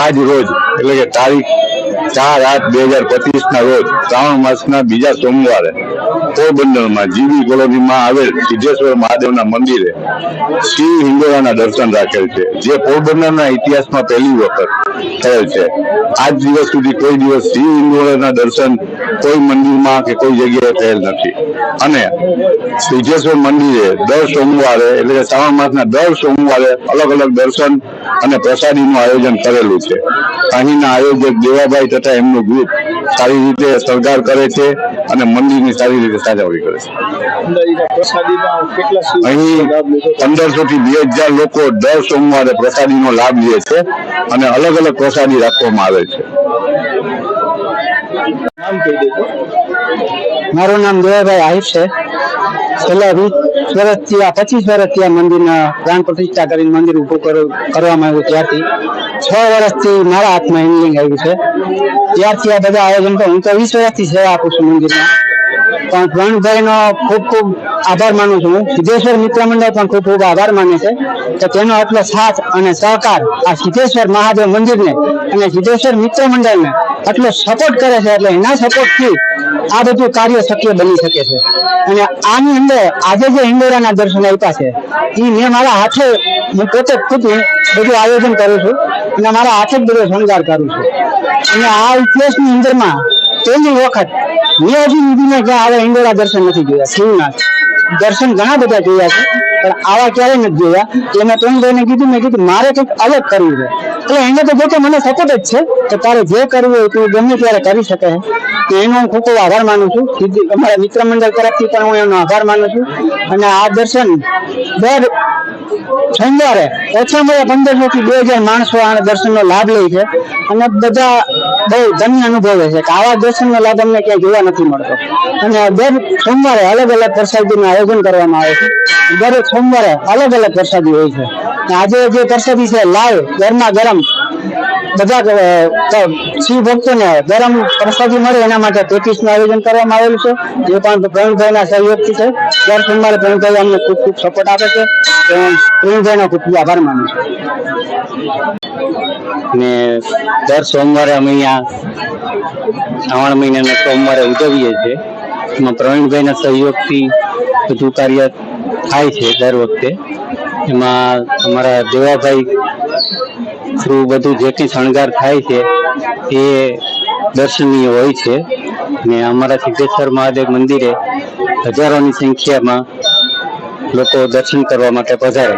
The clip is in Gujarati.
આજ રોજ એટલે કે તારીખ 4/8/2025 ના રોજ શ્રાવણ માસના બીજા સોમવારે પોરબંદરમાં જીબી કોલોનીમાં આવેલ સિદ્ધેશ્વર મહાદેવના મંદિરે શિવ હિંડોળાના દર્શન રાખેલ છે, જે પોરબંદરના ઇતિહાસમાં પહેલી વખત થયેલ છે। આજ દિવસ સુધી કોઈ દિવસ શિવ હિંડોળાના દર્શન કોઈ મંદિરમાં કે કોઈ જગ્યાએ થયેલ નથી અને સિદ્ધેશ્વર મંદિરે દર સોમવારે એટલે કે શ્રાવણ માસના દર સોમવારે અલગ અલગ દર્શન અને પ્રસાદીનું આયોજન કરેલું છે। અહીંના આયોજક દેવાભાઈ તથા એમનું ગ્રુપ સારી રીતે શણગાર કરે છે અને મંદિરની સારી રીતે સાજવણી કરે છે। અહીં 1500 થી 2000 લોકો દર સોમવારે પ્રસાદીનો લાભ લે છે અને અલગ અલગ પ્રસાદી રાખવામાં આવે છે। મારું નામ દેવાભાઈ આહિર છે। છેલ્લા 20 વર્ષથી આ 25 વર્ષથી આ મંદિરના પ્રાણ પ્રતિષ્ઠા કરીને મંદિર ઉભું કરવામાં આવ્યું ત્યારથી 6 વર્ષથી મારા હાથમાં હેન્ડલિંગ આવ્યું છે। ત્યારથી આ બધા આયોજન પર હું તો 20 વર્ષથી સેવા આપું છું મંદિરમાં, પણ પ્રવીણભાઈનો ખૂબ ખૂબ આભાર માનું છું। સિદ્ધેશ્વર મિત્ર મંડળ પણ ખૂબ ખૂબ આભાર માને છે કે તેનો આટલો સાથ અને સહકાર આ સિદ્ધેશ્વર મહાદેવ મંદિરને અને સિદ્ધેશ્વર મિત્ર મંડળને આટલો સપોર્ટ કરે છે, એટલે એના સપોર્ટથી આ બધું કાર્ય શક્ય બની શકે છે। અને આની અંદર આજે જે હિંડોળાના દર્શન આપ્યા છે એ મેં મારા હાથે, હું પોતે ખુદ બધું આયોજન કરું છું અને મારા હાથે જ બધો શણગાર કરું છું। અને આ ઇતિહાસની અંદરમાં પહેલી વખત મેં હજી સુધીમાં ક્યાં આવા હિંડોળા દર્શન નથી જોયા। શિવના દર્શન ઘણા બધા જોયા છે પણ આવા ક્યારેય નથી જોયા। એટલે મેં પ્રવીણભાઈને કીધું, મેં કીધું મારે કંઈક અલગ કરવું છે। એટલે એને તો જોકે મને સપોર્ટ જ છે કે તારે જે કરવું હોય તું ગમે ત્યારે કરી શકે છે। એનો હું ખૂબ ખૂબ આભાર માનું છું। અમારા મિત્ર મંડળ તરફથી પણ હું એનો આભાર માનું છું। અને આ દર્શન દર સોમવારે ઓછામાં ઓછા 1500 થી 2000 માણસો આ દર્શનનો લાભ લે છે અને બધા બહુ ધન્ય અનુભવે છે કે આવા દર્શનનો લાભ અમને ક્યાંય જોવા નથી મળતો। અને દર સોમવારે અલગ અલગ પ્રસાદીનું આયોજન કરવામાં આવે છે। દરેક સોમવારે અલગ અલગ પ્રસાદી હોય છે। આજે જે પ્રસાદી છે લાઈવ ગરમા ગરમ બધા શિવ ભક્તોને ગરમ પ્રસાદી મળે એના માટે પેટીસનું આયોજન કરવામાં આવેલું છે, જે પણ પ્રવીણભાઈના સહયોગથી છે। દર સોમવારે પ્રવીણભાઈ અમને ખૂબ ખૂબ સપોર્ટ આપે છે, પ્રવીણભાઈનો ખૂબ ખૂબ આભાર માનું છું। ને દર સોમવારે અમે અહીંયા શ્રાવણ મહિનાના સોમવારે ઉજવીએ છીએ। એમાં પ્રવીણભાઈના સહયોગથી બધું કાર્ય થાય છે દર વખતે। એમાં અમારા દેવાભાઈ થ્રુ બધું જે કંઈ શણગાર થાય છે એ દર્શનીય હોય છે। ને અમારા સિદ્ધેશ્વર મહાદેવ મંદિરે હજારોની સંખ્યામાં લોકો દર્શન કરવા માટે પધારે।